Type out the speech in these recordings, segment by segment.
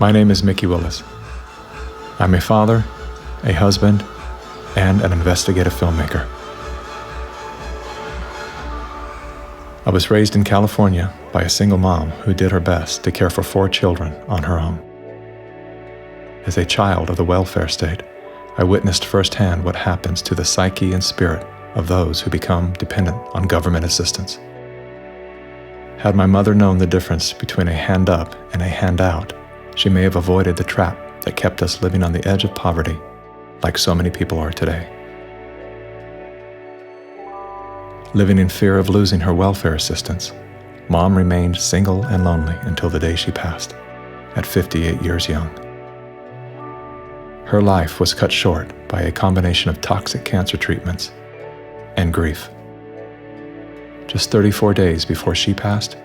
My name is Mickey Willis. I'm a father, a husband, and an investigative filmmaker. I was raised in California by a single mom who did her best to care for 4 children on her own. As a child of the welfare state, I witnessed firsthand what happens to the psyche and spirit of those who become dependent on government assistance. Had my mother known the difference between a hand up and a hand out, she may have avoided the trap that kept us living on the edge of poverty, like so many people are today. Living in fear of losing her welfare assistance, Mom remained single and lonely until the day she passed, at 58 years young. Her life was cut short by a combination of toxic cancer treatments and grief. Just 34 days before she passed,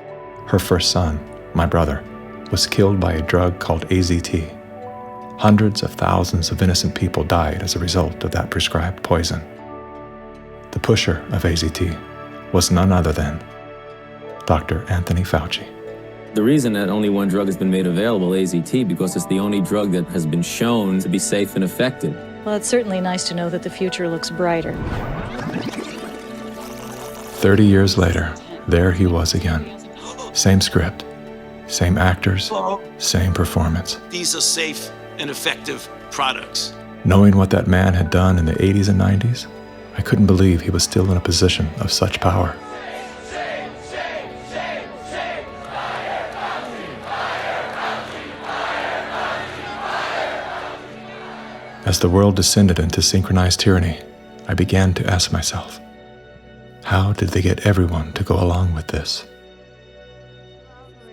her first son, my brother, was killed by a drug called AZT. Hundreds of thousands of innocent people died as a result of that prescribed poison. The pusher of AZT was none other than Dr. Anthony Fauci. The reason that only one drug has been made available, AZT, because it's the only drug that has been shown to be safe and effective. Well, it's certainly nice to know that the future looks brighter. 30 years later, there he was again. Same script, same actors, same performance. These are safe and effective products. Knowing what that man had done in the 80s and 90s, I couldn't believe he was still in a position of such power. As the world descended into synchronized tyranny, I began to ask myself, how did they get everyone to go along with this?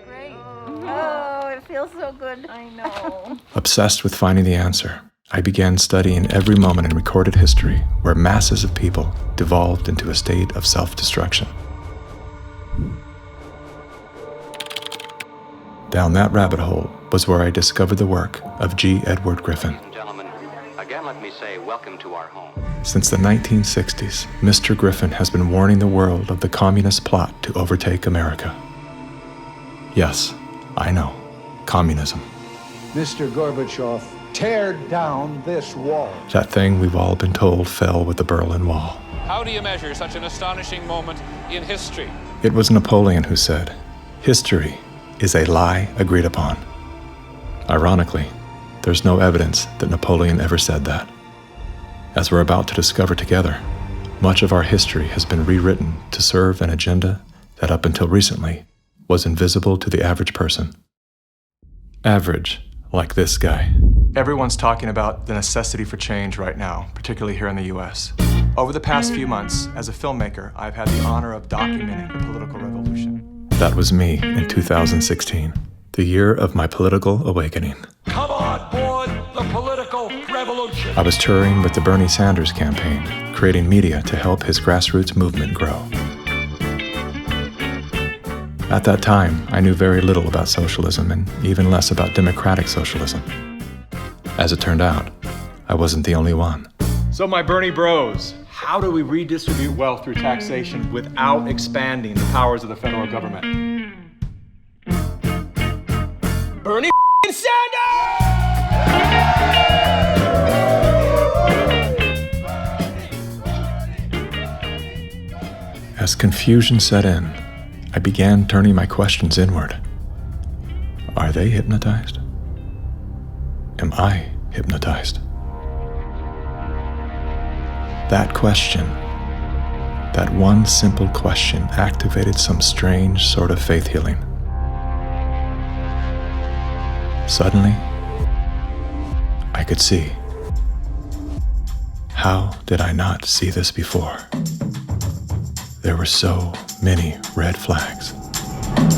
Great. Oh, it feels so good. I know. Obsessed with finding the answer, I began studying every moment in recorded history where masses of people devolved into a state of self-destruction. Down that rabbit hole was where I discovered the work of G. Edward Griffin. Gentlemen, again let me say welcome to our home. Since the 1960s, Mr. Griffin has been warning the world of the communist plot to overtake America. Yes, I know, communism. Mr. Gorbachev, tear down this wall. That thing we've all been told fell with the Berlin Wall. How do you measure such an astonishing moment in history? It was Napoleon who said, "History is a lie agreed upon." Ironically, there's no evidence that Napoleon ever said that. As we're about to discover together, much of our history has been rewritten to serve an agenda that up until recently was invisible to the average person. Average, like this guy. Everyone's talking about the necessity for change right now, particularly here in the US. Over the past few months, as a filmmaker, I've had the honor of documenting the political revolution. That was me in 2016, the year of my political awakening. Come on board the political revolution. I was touring with the Bernie Sanders campaign, creating media to help his grassroots movement grow. At that time, I knew very little about socialism and even less about democratic socialism. As it turned out, I wasn't the only one. So my Bernie bros, how do we redistribute wealth through taxation without expanding the powers of the federal government? Bernie Sanders! As confusion set in, I began turning my questions inward. Are they hypnotized? Am I hypnotized? That question, that one simple question, activated some strange sort of faith healing. Suddenly, I could see. How did I not see this before? There were so many red flags.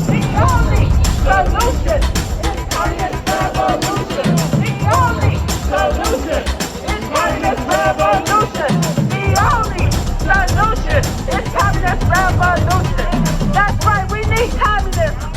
The only solution is communist revolution. The only solution is communist revolution. The only solution is communist revolution. That's right, we need communism.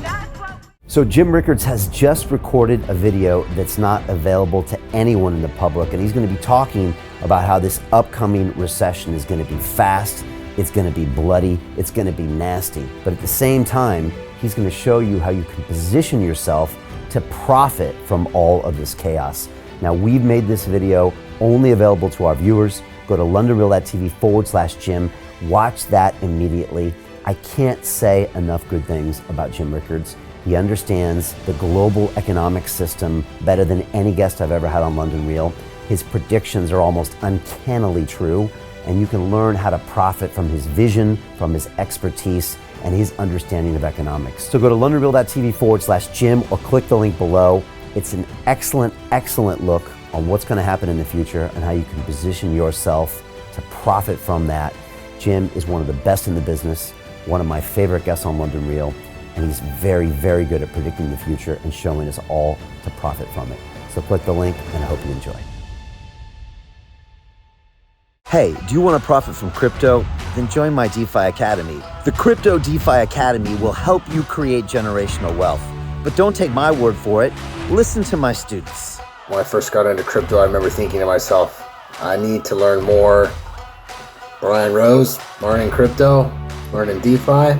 That's what. So Jim Rickards has just recorded a video that's not available to anyone in the public, and he's going to be talking about how this upcoming recession is going to be fast, it's going to be bloody, it's going to be nasty. But at the same time, He's going to show you how you can position yourself to profit from all of this chaos. Now, we've made this video only available to our viewers. Go to londonreal.tv/Jim. Watch that immediately. I can't say enough good things about Jim Rickards. He understands the global economic system better than any guest I've ever had on London Real. His predictions are almost uncannily true, and you can learn how to profit from his vision, from his expertise, and his understanding of economics. So go to londonreal.tv/Jim or click the link below. It's an excellent, excellent look on what's going to happen in the future and how you can position yourself to profit from that. Jim is one of the best in the business, one of my favorite guests on London Real, and he's very, very good at predicting the future and showing us all to profit from it. So click the link, and I hope you enjoy. Hey, do you want to profit from crypto? Then join my DeFi Academy. The Crypto DeFi Academy will help you create generational wealth. But don't take my word for it. Listen to my students. When I first got into crypto, I remember thinking to myself, I need to learn more. Brian Rose, learning crypto, learning DeFi,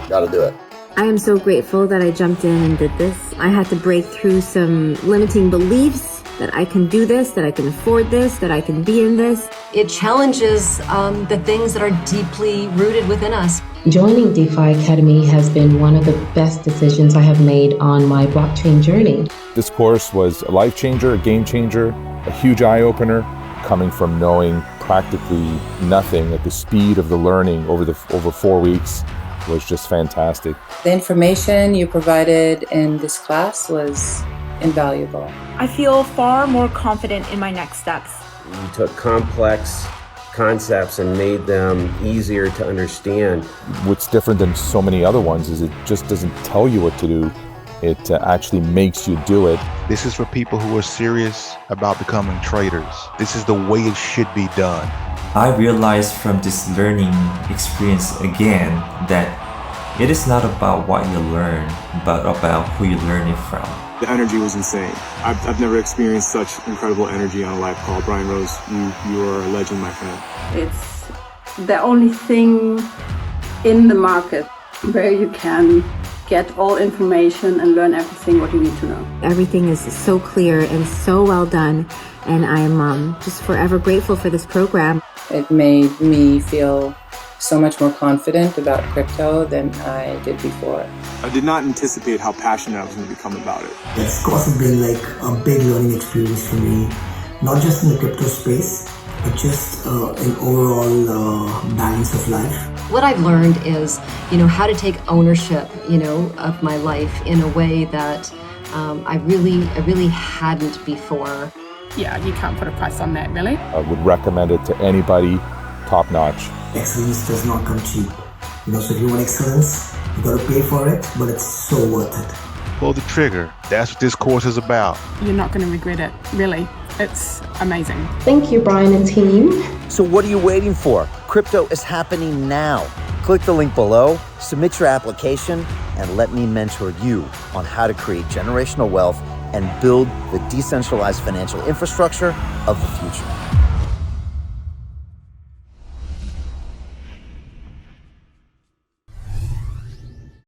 gotta do it. I am so grateful that I jumped in and did this. I had to break through some limiting beliefs that I can do this, that I can afford this, that I can be in this. It challenges the things that are deeply rooted within us. Joining DeFi Academy has been one of the best decisions I have made on my blockchain journey. This course was a life changer, a game changer, a huge eye-opener, coming from knowing practically nothing at the speed of the learning over 4 weeks was just fantastic. The information you provided in this class was invaluable. I feel far more confident in my next steps. You took complex concepts and made them easier to understand. What's different than so many other ones is it just doesn't tell you what to do. It actually makes you do it. This is for people who are serious about becoming traders. This is the way it should be done. I realized from this learning experience again that it is not about what you learn, but about who you learn it from. The energy was insane. I've never experienced such incredible energy on a live call. Brian Rose, you are a legend, my friend. It's the only thing in the market where you can get all information and learn everything what you need to know. Everything is so clear and so well done, and I'm just forever grateful for this program. It made me feel so much more confident about crypto than I did before. I did not anticipate how passionate I was going to become about it. It's of course been like a big learning experience for me, not just in the crypto space, but just an overall balance of life. What I've learned is, how to take ownership, of my life in a way that I really hadn't before. Yeah, you can't put a price on that, really. I would recommend it to anybody, top notch. Excellence does not come cheap. So if you want excellence, you gotta pay for it, but it's so worth it. Pull the trigger. That's what this course is about. You're not going to regret it, really. It's amazing. Thank you, Brian and team. So what are you waiting for? Crypto is happening now. Click the link below, submit your application, and let me mentor you on how to create generational wealth and build the decentralized financial infrastructure of the future.